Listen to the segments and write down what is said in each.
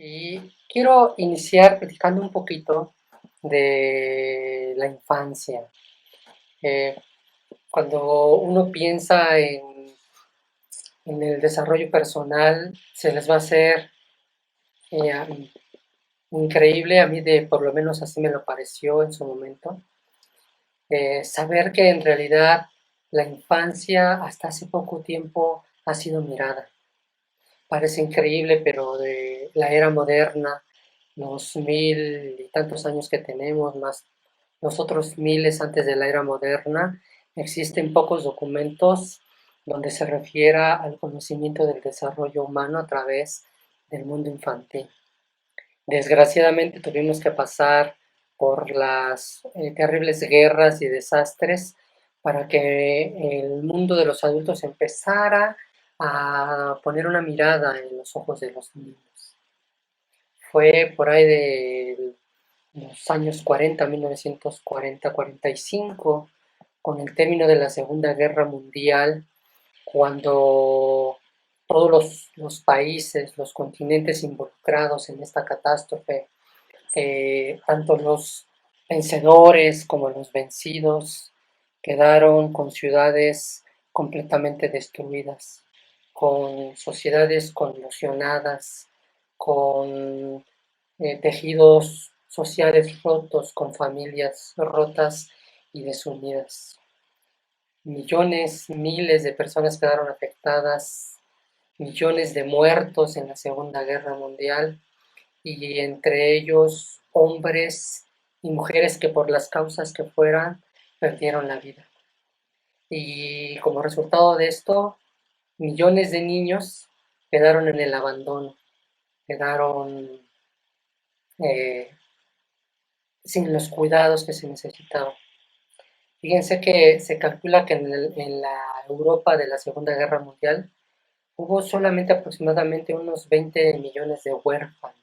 Y quiero iniciar platicando un poquito de la infancia. Eh, Cuando uno piensa en el desarrollo personal, se les va a hacer eh, increíble, a mí por lo menos así me lo pareció en su momento, saber que en realidad la infancia hasta hace poco tiempo ha sido mirada. Parece increíble, pero de la era moderna, los mil y tantos años que tenemos, más los otros miles antes de la era moderna, existen pocos documentos donde se refiera al conocimiento del desarrollo humano a través del mundo infantil. Desgraciadamente tuvimos que pasar por las terribles guerras y desastres para que el mundo de los adultos empezara a poner una mirada en los ojos de los niños. Fue por ahí de los años 40, 1940-45, con el término de la Segunda Guerra Mundial, cuando todos los países, los continentes involucrados en esta catástrofe, tanto los vencedores como los vencidos, quedaron con ciudades completamente destruidas, con sociedades conmocionadas, con tejidos sociales rotos, con familias rotas y desunidas. Millones, miles de personas quedaron afectadas, millones de muertos en la Segunda Guerra Mundial, y entre ellos hombres y mujeres que por las causas que fueran perdieron la vida. Y como resultado de esto, millones de niños quedaron en el abandono, quedaron eh, sin los cuidados que se necesitaban. Fíjense que se calcula que en la Europa de la Segunda Guerra Mundial hubo solamente aproximadamente unos 20 millones de huérfanos.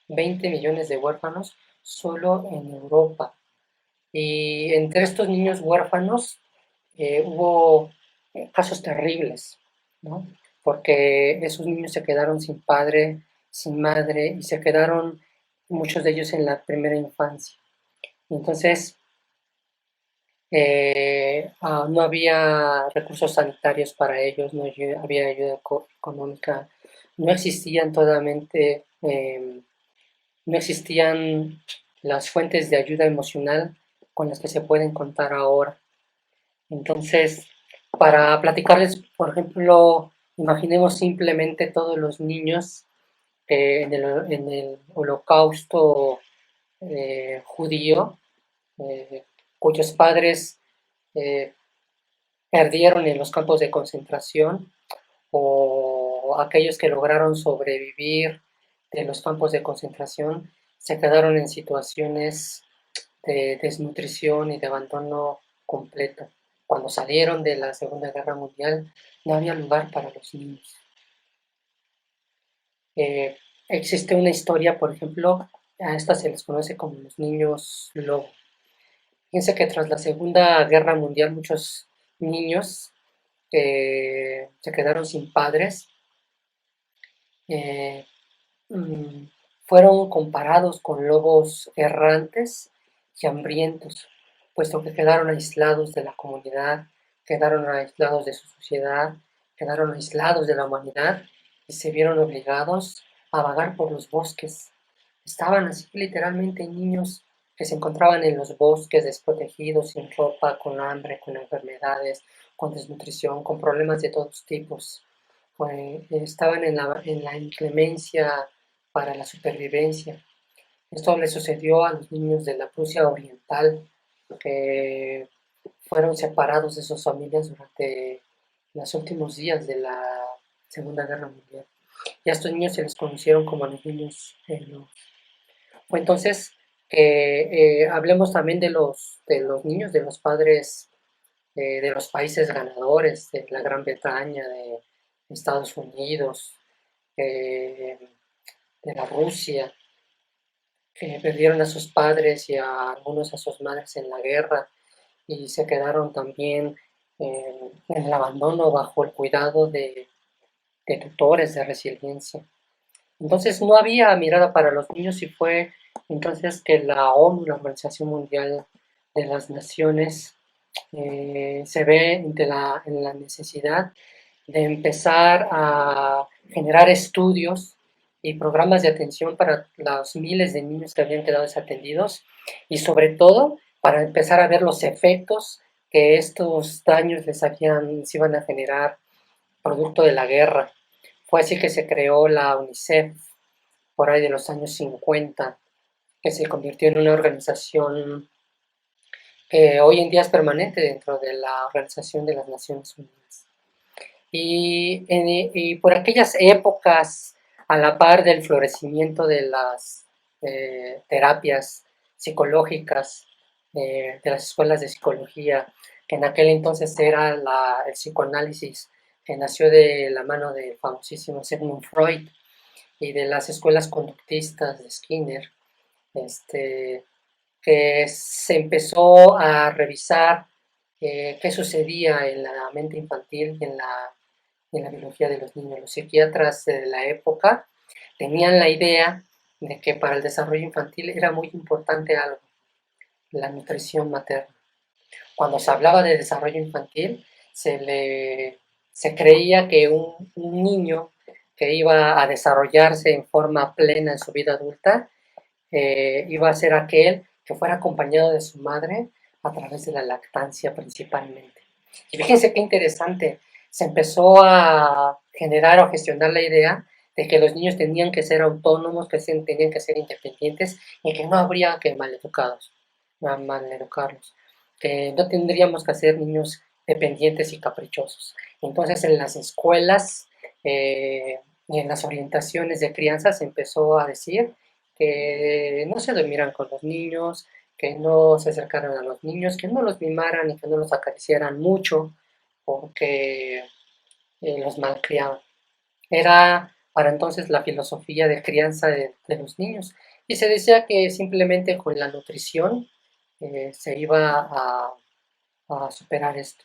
20 millones de huérfanos solo en Europa. Y entre estos niños huérfanos hubo casos terribles, ¿no? Porque esos niños se quedaron sin padre, sin madre, y se quedaron muchos de ellos en la primera infancia. Entonces, no había recursos sanitarios para ellos, no había ayuda económica, no existían totalmente, no existían las fuentes de ayuda emocional con las que se pueden contar ahora. Entonces, para platicarles, por ejemplo, imaginemos simplemente todos los niños en el holocausto judío, eh, cuyos padres eh, perdieron en los campos de concentración, o aquellos que lograron sobrevivir de los campos de concentración se quedaron en situaciones de desnutrición y de abandono completo. Cuando salieron de la Segunda Guerra Mundial no había lugar para los niños. Eh, Existe una historia, por ejemplo, a estas se les conoce como los niños lobo. Fíjense que tras la Segunda Guerra Mundial muchos niños se quedaron sin padres, eh, mm, fueron comparados con lobos errantes y hambrientos, puesto que quedaron aislados de la comunidad, quedaron aislados de su sociedad, quedaron aislados de la humanidad y se vieron obligados a vagar por los bosques. Estaban así literalmente niños que se encontraban en los bosques desprotegidos, sin ropa, con hambre, con enfermedades, con desnutrición, con problemas de todos tipos. Estaban en la inclemencia para la supervivencia. Esto le sucedió a los niños de la Prusia Oriental, que fueron separados de sus familias durante los últimos días de la Segunda Guerra Mundial. Y a estos niños se les conocieron como los niños lobos. Entonces, hablemos también de los niños, de los padres de los países ganadores, de la Gran Bretaña, de Estados Unidos, eh, de la Rusia, que perdieron a sus padres y a algunos a sus madres en la guerra y se quedaron también en el abandono bajo el cuidado de tutores de resiliencia. Entonces no había mirada para los niños y fue entonces que la ONU, la Organización Mundial de las Naciones, se ve en la necesidad de empezar a generar estudios y programas de atención para los miles de niños que habían quedado desatendidos y sobre todo para empezar a ver los efectos que estos daños se iban a generar producto de la guerra. Fue así que se creó la UNICEF por ahí de los años 50, que se convirtió en una organización que hoy en día es permanente dentro de la Organización de las Naciones Unidas. Y por aquellas épocas, a la par del florecimiento de las terapias psicológicas, de las escuelas de psicología, que en aquel entonces era el psicoanálisis, que nació de la mano del famosísimo Sigmund Freud, y de las escuelas conductistas de Skinner, este, que se empezó a revisar qué sucedía en la mente infantil y en la biología de los niños. Los psiquiatras de la época tenían la idea de que para el desarrollo infantil era muy importante algo, la nutrición materna. Cuando se hablaba de desarrollo infantil, se creía que un niño que iba a desarrollarse en forma plena en su vida adulta iba a ser aquel que fuera acompañado de su madre a través de la lactancia principalmente. Y fíjense qué interesante, se empezó a generar o gestionar la idea de que los niños tenían que ser autónomos, que tenían que ser independientes y que no habría que maleducarlos, que no tendríamos que ser niños dependientes y caprichosos. Entonces en las escuelas y en las orientaciones de crianza se empezó a decir que no se durmieran con los niños, que no se acercaran a los niños, que no los mimaran y que no los acariciaran mucho porque los malcriaban. Era para entonces la filosofía de crianza de los niños. Y se decía que simplemente con la nutrición se iba a superar esto.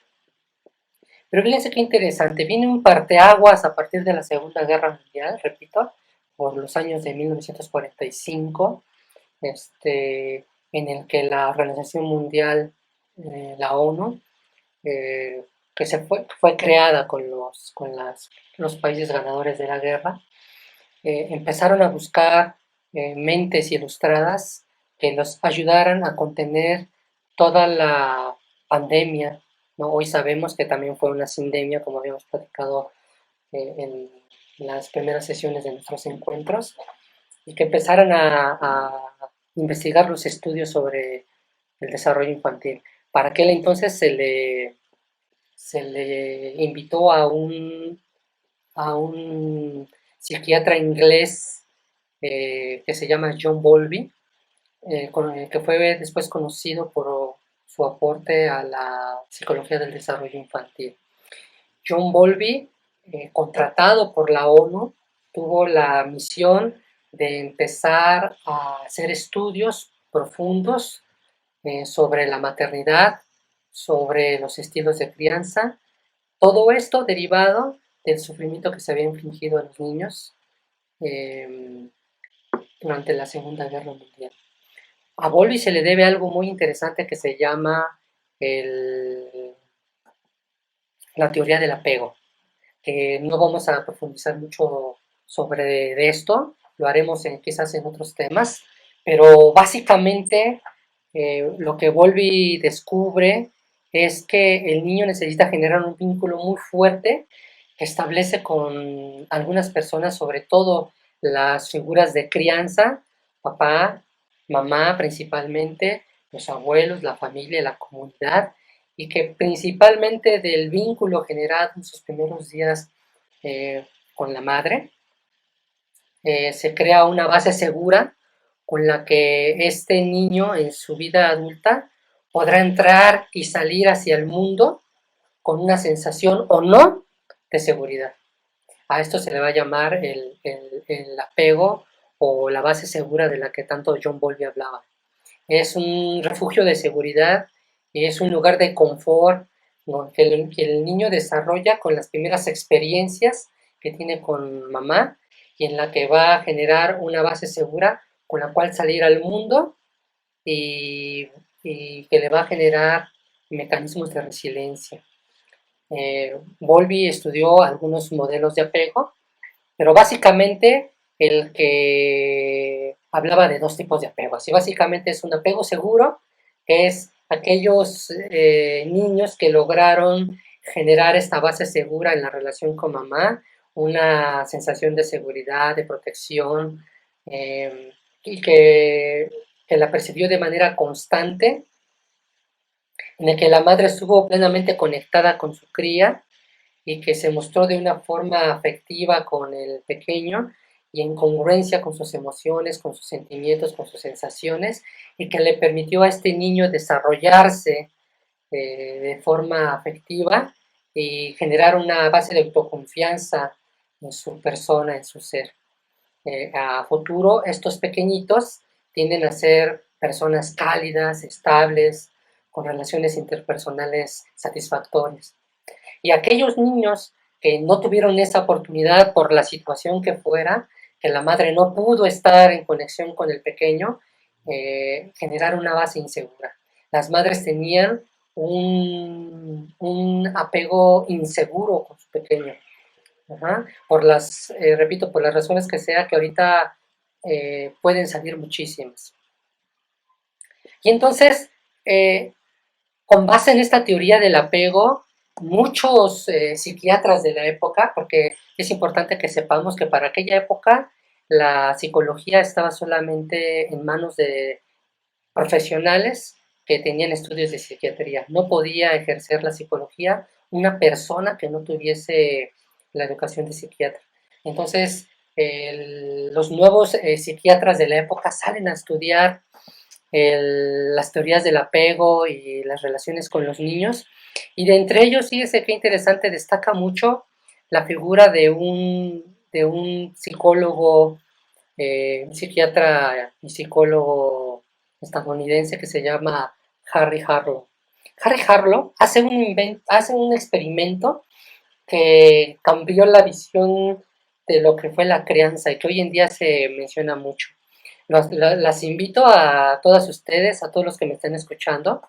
Pero fíjense qué interesante, viene un parteaguas a partir de la Segunda Guerra Mundial, repito, por los años de 1945, en el que la Organización Mundial, la ONU, eh, que fue creada los países ganadores de la guerra, empezaron a buscar mentes ilustradas que los ayudaran a contener toda la pandemia, ¿no? Hoy sabemos que también fue una sindemia, como habíamos platicado en las primeras sesiones de nuestros encuentros, y que empezaran a investigar los estudios sobre el desarrollo infantil. Para aquel entonces se le invitó a un psiquiatra inglés que se llama John Bowlby, que fue después conocido por su aporte a la psicología del desarrollo infantil. John Bowlby, contratado por la ONU, tuvo la misión de empezar a hacer estudios profundos sobre la maternidad, sobre los estilos de crianza, todo esto derivado del sufrimiento que se había infligido a los niños eh, durante la Segunda Guerra Mundial. A Bowlby se le debe algo muy interesante que se llama el, la teoría del apego, que no vamos a profundizar mucho sobre de esto, lo haremos quizás en otros temas, pero básicamente lo que Bowlby descubre es que el niño necesita generar un vínculo muy fuerte que establece con algunas personas, sobre todo las figuras de crianza, papá, mamá principalmente, los abuelos, la familia, la comunidad, y que principalmente del vínculo generado en sus primeros días con la madre, se crea una base segura con la que este niño en su vida adulta podrá entrar y salir hacia el mundo con una sensación o no de seguridad. A esto se le va a llamar el apego o la base segura de la que tanto John Bowlby hablaba. Es un refugio de seguridad y es un lugar de confort, ¿no? que el niño desarrolla con las primeras experiencias que tiene con mamá y en la que va a generar una base segura con la cual salir al mundo y, y que le va a generar mecanismos de resiliencia. Bowlby estudió algunos modelos de apego, pero básicamente el que hablaba de dos tipos de apego. Así básicamente es un apego seguro, que es aquellos niños que lograron generar esta base segura en la relación con mamá, una sensación de seguridad, de protección, y que la percibió de manera constante, en el que la madre estuvo plenamente conectada con su cría y que se mostró de una forma afectiva con el pequeño y en congruencia con sus emociones, con sus sentimientos, con sus sensaciones, y que le permitió a este niño desarrollarse de forma afectiva y generar una base de autoconfianza en su persona, en su ser. A futuro, estos pequeñitos tienden a ser personas cálidas, estables, con relaciones interpersonales satisfactorias. Y aquellos niños que no tuvieron esa oportunidad por la situación que fuera, que la madre no pudo estar en conexión con el pequeño, generar una base insegura. Las madres tenían un apego inseguro con su pequeño. Ajá. Por las, repito, por las razones que sea, que ahorita pueden salir muchísimas. Y entonces, con base en esta teoría del apego, muchos psiquiatras de la época, porque es importante que sepamos que para aquella época la psicología estaba solamente en manos de profesionales que tenían estudios de psiquiatría. No podía ejercer la psicología una persona que no tuviese la educación de psiquiatra. Entonces, los nuevos psiquiatras de la época salen a estudiar las teorías del apego y las relaciones con los niños. Y de entre ellos, fíjese qué interesante, destaca mucho la figura de un psicólogo, un psiquiatra y psicólogo estadounidense que se llama Harry Harlow. Harry Harlow hace un experimento que cambió la visión de lo que fue la crianza y que hoy en día se menciona mucho. Las invito a todas ustedes, a todos los que me estén escuchando,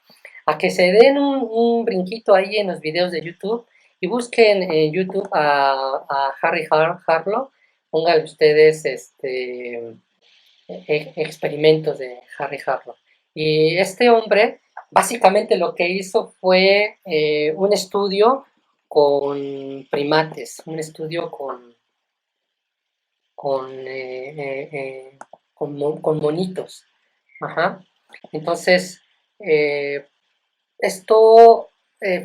a que se den un brinquito ahí en los videos de YouTube y busquen en YouTube a Harry Harlow, pongan ustedes experimentos de Harry Harlow. Y este hombre básicamente lo que hizo fue un estudio con primates, un estudio con, con monitos. Ajá. Entonces, esto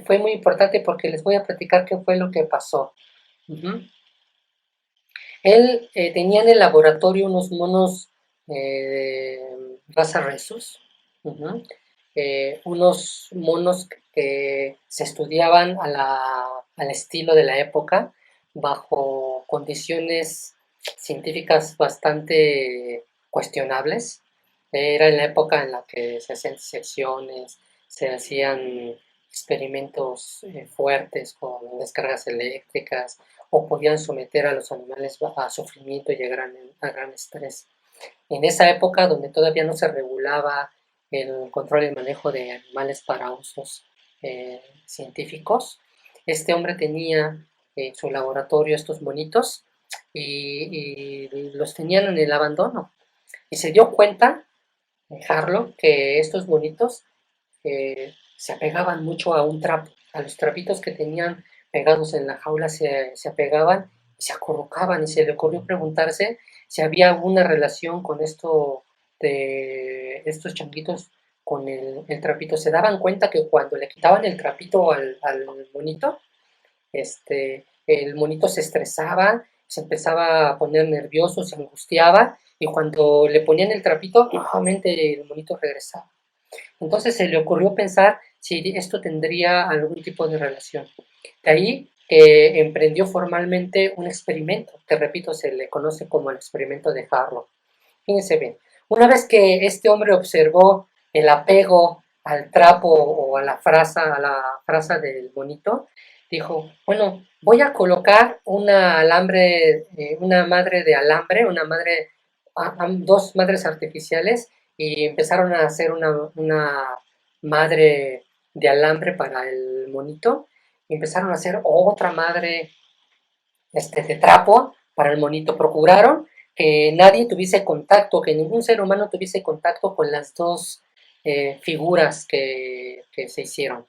fue muy importante porque les voy a platicar qué fue lo que pasó. Uh-huh. Él tenía en el laboratorio unos monos raza Rhesus, uh-huh. Unos monos que se estudiaban al estilo de la época, bajo condiciones científicas bastante cuestionables. Era en la época en la que se hacían disecciones, se hacían experimentos fuertes con descargas eléctricas, o podían someter a los animales a sufrimiento y a gran estrés. En esa época donde todavía no se regulaba el control y manejo de animales para usos científicos, este hombre tenía en su laboratorio estos monitos y los tenían en el abandono. Y se dio cuenta, Harlow, que estos monitos se apegaban mucho a un trapo, a los trapitos que tenían pegados en la jaula se apegaban y se acurrucaban, y se le ocurrió preguntarse si había alguna relación con esto de estos changuitos con el trapito. Se daban cuenta que cuando le quitaban el trapito al monito, el monito se estresaba, se empezaba a poner nervioso, se angustiaba, y cuando le ponían el trapito, nuevamente el monito regresaba. Entonces se le ocurrió pensar si esto tendría algún tipo de relación. De ahí emprendió formalmente un experimento, que repito, se le conoce como el experimento de Harlow. Fíjense bien, una vez que este hombre observó el apego al trapo o a la frasa del monito, dijo, bueno, voy a colocar una madre de alambre, dos madres artificiales, y empezaron a hacer una madre de alambre para el monito, y empezaron a hacer otra madre de trapo para el monito. Procuraron que nadie tuviese contacto, que ningún ser humano tuviese contacto con las dos figuras que se hicieron.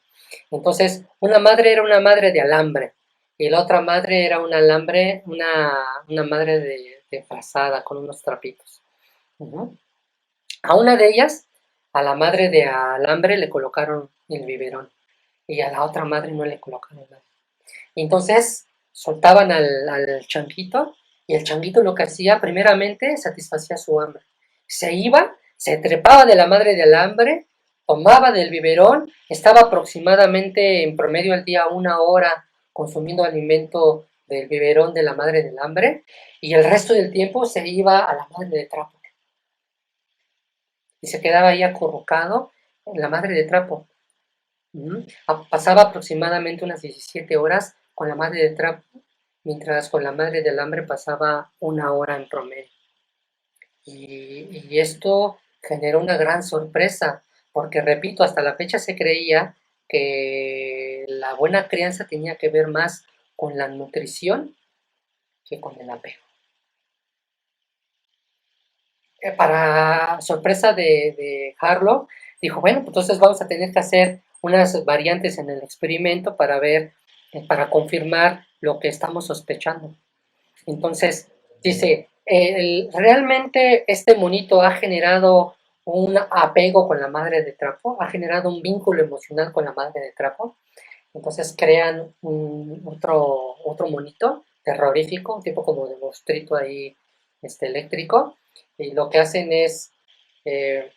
Entonces, una madre era una madre de alambre y la otra madre era una madre de frazada con unos trapitos. Uh-huh. A una de ellas, a la madre de alambre, le colocaron el biberón y a la otra madre no le colocaron nada. Entonces soltaban al changuito y el changuito lo que hacía primeramente satisfacía su hambre. Se iba, se trepaba de la madre de alambre, tomaba del biberón, estaba aproximadamente en promedio al día 1 hora consumiendo alimento del biberón de la madre de alambre y el resto del tiempo se iba a la madre de trapo y se quedaba ahí acurrucado en la madre de trapo. Pasaba aproximadamente unas 17 horas con la madre de trapo, mientras con la madre del hambre pasaba 1 hora en promedio. Y esto generó una gran sorpresa, porque repito, hasta la fecha se creía que la buena crianza tenía que ver más con la nutrición que con el apego. Para sorpresa de Harlow, dijo, bueno, pues entonces vamos a tener que hacer unas variantes en el experimento para ver, para confirmar lo que estamos sospechando. Entonces, dice, realmente este monito ha generado un apego con la madre de trapo, ha generado un vínculo emocional con la madre de trapo. Entonces crean otro monito terrorífico, un tipo como de monstruito ahí eléctrico, y lo que hacen es eh,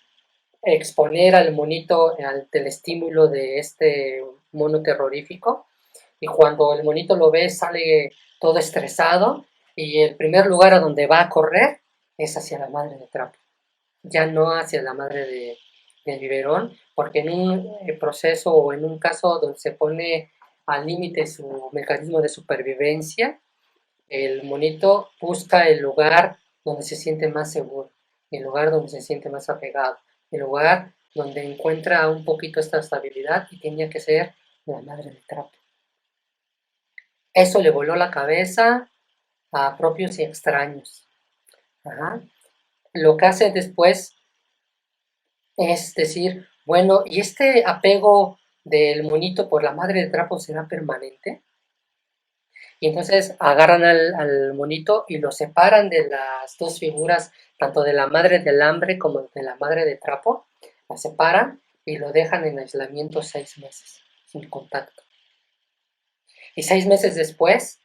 exponer al monito ante el estímulo de este mono terrorífico, y cuando el monito lo ve sale todo estresado, y el primer lugar a donde va a correr es hacia la madre de trapo, ya no hacia la madre del biberón, porque en un proceso o en un caso donde se pone al límite su mecanismo de supervivencia, el monito busca el lugar donde se siente más seguro, el lugar donde se siente más apegado, el lugar donde encuentra un poquito esta estabilidad y tenía que ser la madre del trapo. Eso le voló la cabeza a propios y extraños. Ajá. Lo que hace después es decir, bueno, ¿y este apego del monito por la madre de trapo será permanente? Y entonces agarran al monito y lo separan de las dos figuras, tanto de la madre del hambre como de la madre de trapo, la separan y lo dejan en aislamiento 6 meses, sin contacto. Y 6 meses después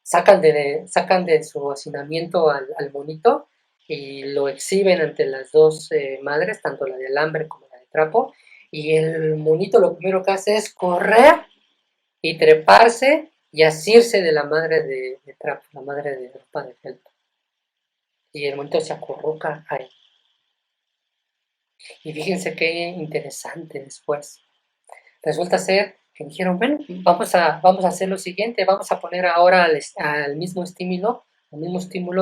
sacan de su hacinamiento al monito y lo exhiben ante las dos madres, tanto la de alambre como la de trapo, y el monito lo primero que hace es correr y treparse y asirse de la madre de trapo, la madre de ropa de felpa. Y el monito se acurruca ahí. Y fíjense qué interesante después. Resulta ser que dijeron, bueno, vamos a hacer lo siguiente, vamos a poner ahora al mismo estímulo,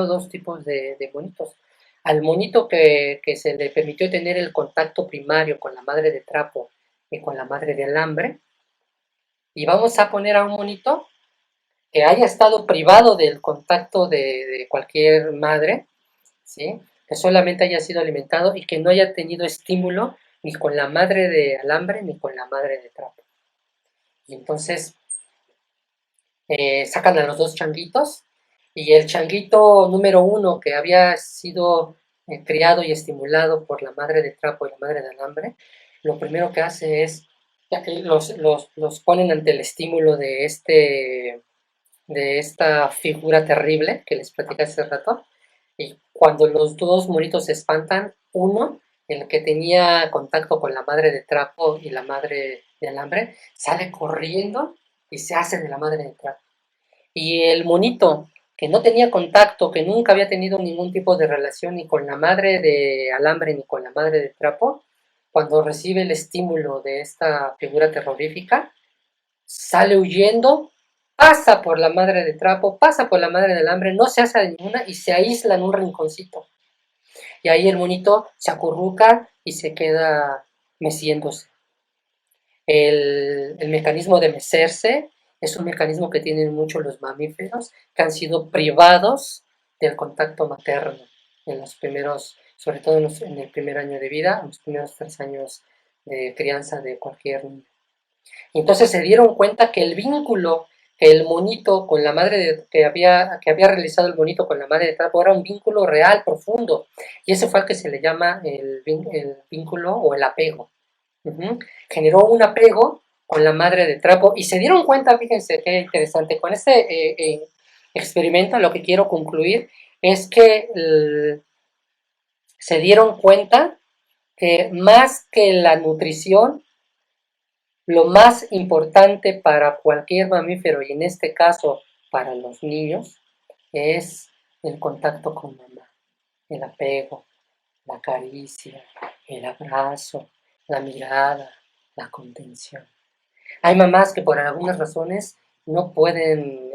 dos tipos de monitos. Al monito que se le permitió tener el contacto primario con la madre de trapo y con la madre de alambre, y vamos a poner a un monito que haya estado privado del contacto de cualquier madre, ¿sí? Que solamente haya sido alimentado y que no haya tenido estímulo ni con la madre de alambre ni con la madre de trapo. Y entonces sacan a los dos changuitos y el changuito número 1 que había sido criado y estimulado por la madre de trapo y la madre de alambre, lo primero que hace es, ya que los ponen ante el estímulo de esta figura terrible que les platicé hace rato, y cuando los dos monitos se espantan, uno, el que tenía contacto con la madre de trapo y la madre de alambre, sale corriendo y se hace de la madre de trapo. Y el monito, que no tenía contacto, que nunca había tenido ningún tipo de relación ni con la madre de alambre ni con la madre de trapo, cuando recibe el estímulo de esta figura terrorífica, sale huyendo pasa por la madre de trapo, pasa por la madre del hambre, no se hace de ninguna y se aísla en un rinconcito. Y ahí el monito se acurruca y se queda meciéndose. El mecanismo de mecerse es un mecanismo que tienen muchos los mamíferos que han sido privados del contacto materno en los primeros, sobre todo en el primer año de vida, en los primeros 3 años de crianza de cualquier niño. Y entonces se dieron cuenta que el vínculo que el monito con la madre que había realizado el monito con la madre de trapo era un vínculo real, profundo. Y ese fue el que se le llama el vínculo o el apego. Ujú. Generó un apego con la madre de trapo y se dieron cuenta, fíjense qué interesante, con este experimento lo que quiero concluir es que se dieron cuenta que más que la nutrición, lo más importante para cualquier mamífero y en este caso para los niños es el contacto con mamá, el apego, la caricia, el abrazo, la mirada, la contención. Hay mamás que por algunas razones no pueden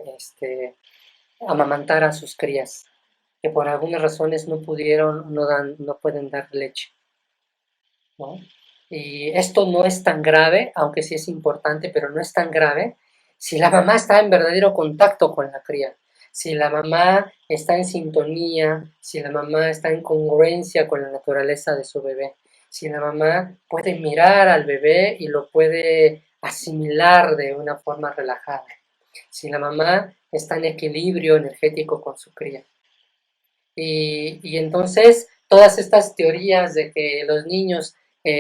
amamantar a sus crías, que por algunas razones no pudieron, no pueden dar leche, ¿no? Y esto no es tan grave, aunque sí es importante, pero no es tan grave si la mamá está en verdadero contacto con la cría, si la mamá está en sintonía, si la mamá está en congruencia con la naturaleza de su bebé, si la mamá puede mirar al bebé y lo puede asimilar de una forma relajada, si la mamá está en equilibrio energético con su cría. Y entonces todas estas teorías de que los niños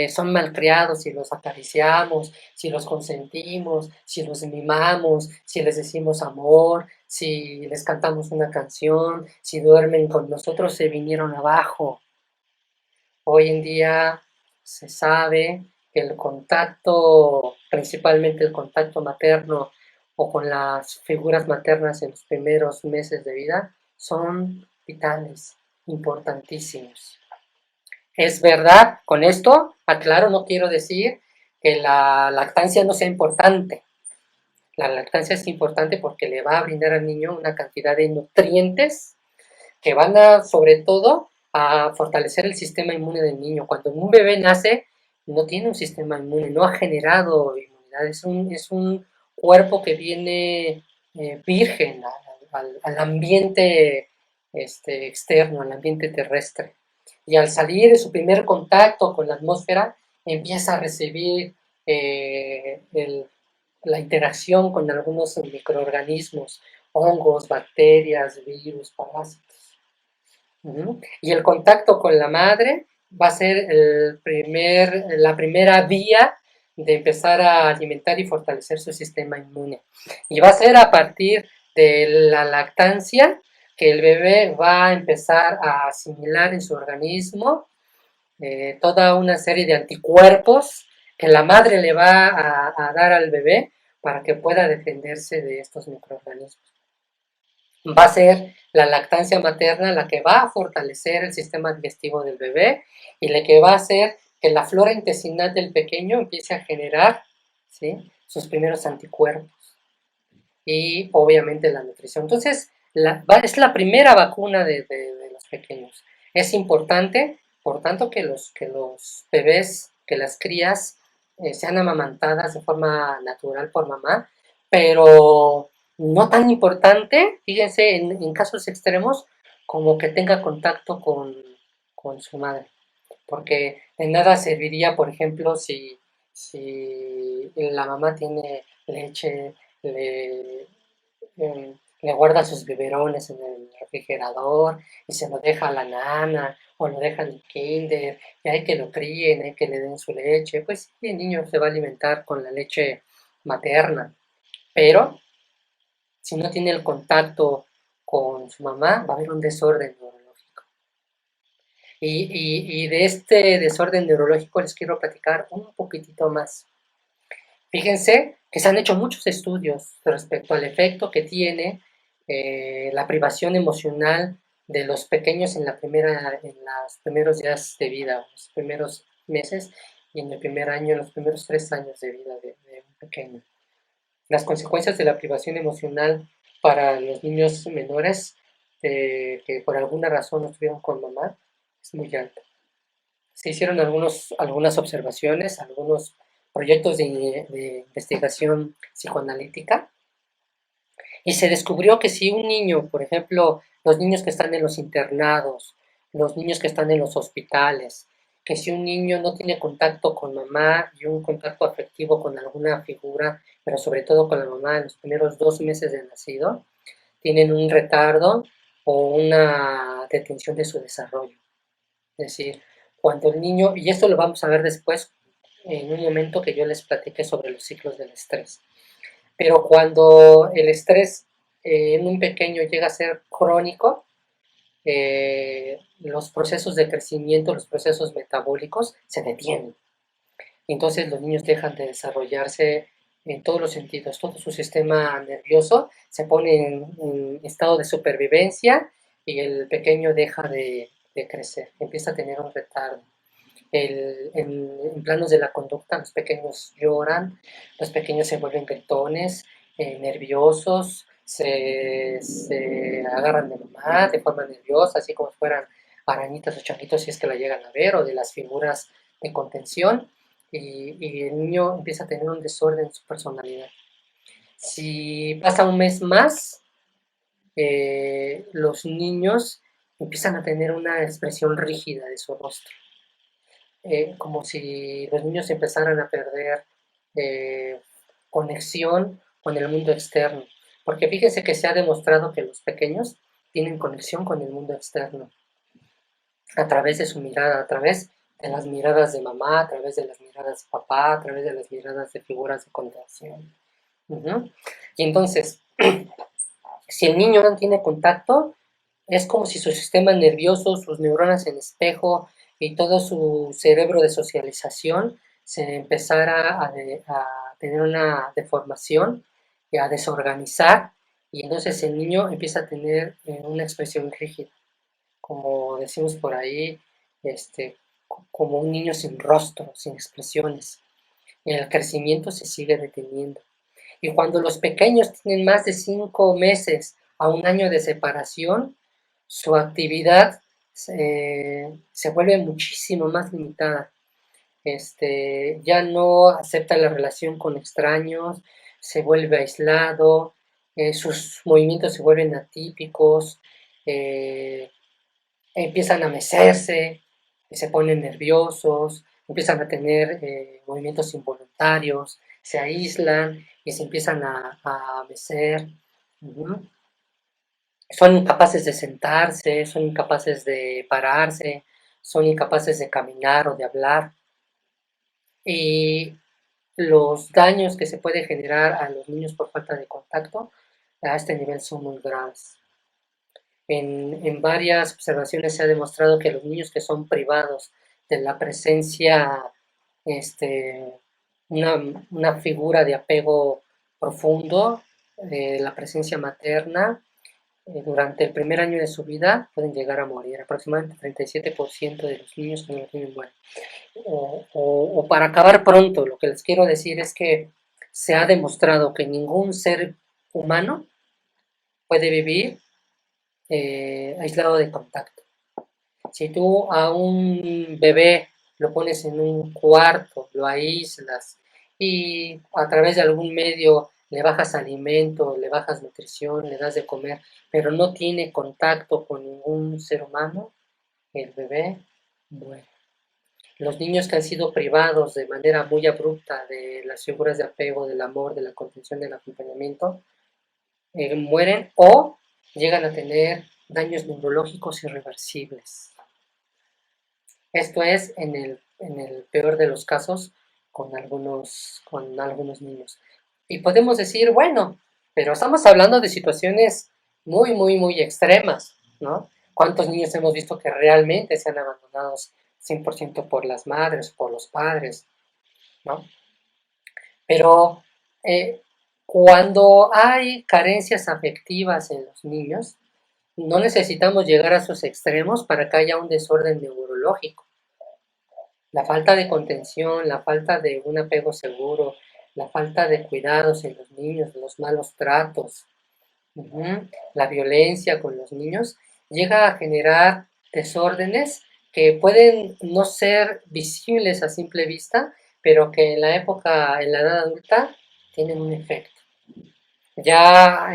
son malcriados si los acariciamos, si los consentimos, si los mimamos, si les decimos amor, si les cantamos una canción, si duermen con nosotros, se vinieron abajo. Hoy en día se sabe que el contacto, principalmente el contacto materno o con las figuras maternas en los primeros meses de vida, son vitales, importantísimos. Es verdad, con esto, aclaro, no quiero decir que la lactancia no sea importante. La lactancia es importante porque le va a brindar al niño una cantidad de nutrientes que van a, sobre todo, a fortalecer el sistema inmune del niño. Cuando un bebé nace, no tiene un sistema inmune, no ha generado inmunidad, es un cuerpo que viene virgen al ambiente externo, al ambiente terrestre. Y al salir de su primer contacto con la atmósfera, empieza a recibir la interacción con algunos microorganismos, hongos, bacterias, virus, parásitos. Y el contacto con la madre va a ser la primera vía de empezar a alimentar y fortalecer su sistema inmune. Y va a ser a partir de la lactancia que el bebé va a empezar a asimilar en su organismo toda una serie de anticuerpos que la madre le va a dar al bebé para que pueda defenderse de estos microorganismos. Va a ser la lactancia materna la que va a fortalecer el sistema digestivo del bebé y la que va a hacer que la flora intestinal del pequeño empiece a generar, ¿sí?, sus primeros anticuerpos y obviamente la nutrición. Entonces, es la primera vacuna de los pequeños. Es importante, por tanto, que los bebés, que las crías sean amamantadas de forma natural por mamá, pero no tan importante, fíjense, en casos extremos, como que tenga contacto con su madre. Porque de nada serviría, por ejemplo, si la mamá tiene leche, le guarda sus biberones en el refrigerador y se lo deja a la nana o lo deja en el kinder y hay que lo críen, hay que le den su leche, pues sí, el niño se va a alimentar con la leche materna, pero si no tiene el contacto con su mamá va a haber un desorden neurológico. Y de este desorden neurológico les quiero platicar un poquitito más. Fíjense que se han hecho muchos estudios respecto al efecto que tiene la privación emocional de los pequeños en los primeros días de vida, los primeros meses y en el primer año, en los primeros 3 años de vida de un pequeño. Las consecuencias de la privación emocional para los niños menores que por alguna razón no estuvieron con mamá es muy alta. Se hicieron algunas observaciones, algunos proyectos de investigación psicoanalítica y se descubrió que si un niño, por ejemplo, los niños que están en los internados, los niños que están en los hospitales, que si un niño no tiene contacto con mamá y un contacto afectivo con alguna figura, pero sobre todo con la mamá en los primeros 2 meses de nacido, tienen un retardo o una detención de su desarrollo. Es decir, cuando el niño, y esto lo vamos a ver después en un momento que yo les platiqué sobre los ciclos del estrés, pero cuando el estrés en un pequeño llega a ser crónico, los procesos de crecimiento, los procesos metabólicos se detienen. Entonces los niños dejan de desarrollarse en todos los sentidos, todo su sistema nervioso se pone en estado de supervivencia y el pequeño deja de crecer, empieza a tener un retardo. En planos de la conducta, los pequeños lloran, los pequeños se vuelven gritones, nerviosos, se agarran de mamá de forma nerviosa, así como si fueran arañitas o changuitos si es que la llegan a ver, o de las figuras de contención, y el niño empieza a tener un desorden en su personalidad. Si pasa un mes más, los niños empiezan a tener una expresión rígida de su rostro, como si los niños empezaran a perder eh, conexión con el mundo externo. Porque fíjense que se ha demostrado que los pequeños tienen conexión con el mundo externo a través de su mirada, a través de las miradas de mamá, a través de las miradas de papá, a través de las miradas de figuras de contención. Uh-huh. Y entonces, si el niño no tiene contacto, es como si su sistema nervioso, sus neuronas en espejo y todo su cerebro de socialización se empezara a tener una deformación y a desorganizar, y entonces el niño empieza a tener una expresión rígida, como decimos por ahí, este, como un niño sin rostro, sin expresiones. El crecimiento se sigue deteniendo. Y cuando los pequeños tienen más de 5 meses a un año de separación, su actividad se vuelve muchísimo más limitada. Ya no acepta la relación con extraños, se vuelve aislado, sus movimientos se vuelven atípicos, eh, empiezan a mecerse, se ponen nerviosos, empiezan a tener movimientos involuntarios, se aíslan y se empiezan a mecer. Uh-huh. Son incapaces de sentarse, son incapaces de pararse, son incapaces de caminar o de hablar. Y los daños que se puede generar a los niños por falta de contacto a este nivel son muy graves. En varias observaciones se ha demostrado que los niños que son privados de la presencia, este, una figura de apego profundo, la presencia materna, durante el primer año de su vida pueden llegar a morir. Aproximadamente el 37% de los niños que no lo tienen mueren. O para acabar pronto, lo que les quiero decir es que se ha demostrado que ningún ser humano puede vivir aislado de contacto. Si tú a un bebé lo pones en un cuarto, lo aíslas y a través de algún medio le bajas alimento, le bajas nutrición, le das de comer, pero no tiene contacto con ningún ser humano, el bebé muere. Los niños que han sido privados de manera muy abrupta de las figuras de apego, del amor, de la contención, del acompañamiento, mueren o llegan a tener daños neurológicos irreversibles. Esto es en el peor de los casos con algunos niños. Y podemos decir, bueno, pero estamos hablando de situaciones muy, muy, muy extremas, ¿no? ¿Cuántos niños hemos visto que realmente sean abandonados 100% por las madres, por los padres, ¿no? Pero cuando hay carencias afectivas en los niños, no necesitamos llegar a esos extremos para que haya un desorden neurológico. La falta de contención, la falta de un apego seguro, la falta de cuidados en los niños, los malos tratos, la violencia con los niños, llega a generar desórdenes que pueden no ser visibles a simple vista, pero que en la época, en la edad adulta, tienen un efecto. Ya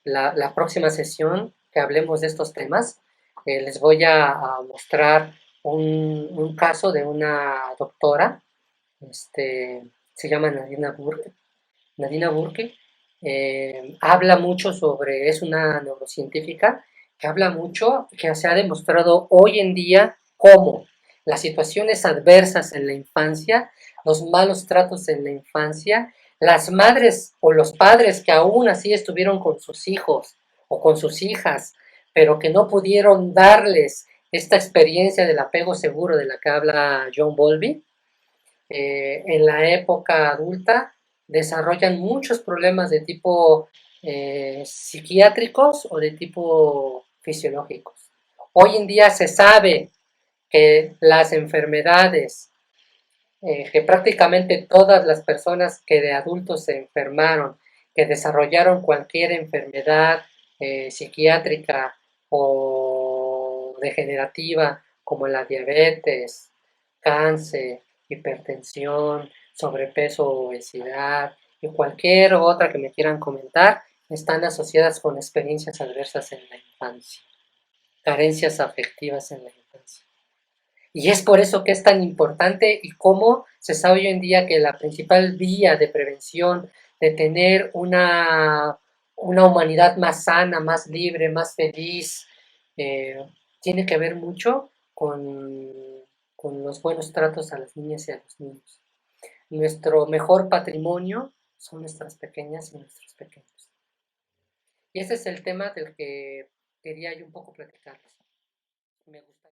la próxima sesión que hablemos de estos temas, les voy a mostrar un caso de una doctora, se llama Nadina Burke. Nadina Burke habla mucho sobre, es una neurocientífica que habla mucho, que se ha demostrado hoy en día cómo las situaciones adversas en la infancia, los malos tratos en la infancia, las madres o los padres que aún así estuvieron con sus hijos o con sus hijas, pero que no pudieron darles esta experiencia del apego seguro de la que habla John Bowlby, en la época adulta desarrollan muchos problemas de tipo psiquiátricos o de tipo fisiológicos. Hoy en día se sabe que las enfermedades, que prácticamente todas las personas que de adultos se enfermaron, que desarrollaron cualquier enfermedad psiquiátrica o degenerativa, como la diabetes, cáncer, hipertensión, sobrepeso, obesidad y cualquier otra que me quieran comentar, están asociadas con experiencias adversas en la infancia, carencias afectivas en la infancia. Y es por eso que es tan importante y cómo se sabe hoy en día que la principal vía de prevención, de tener una humanidad más sana, más libre, más feliz, eh, tiene que ver mucho con los buenos tratos a las niñas y a los niños. Nuestro mejor patrimonio son nuestras pequeñas y nuestros pequeños. Y ese es el tema del que quería yo un poco platicarles. Me gusta.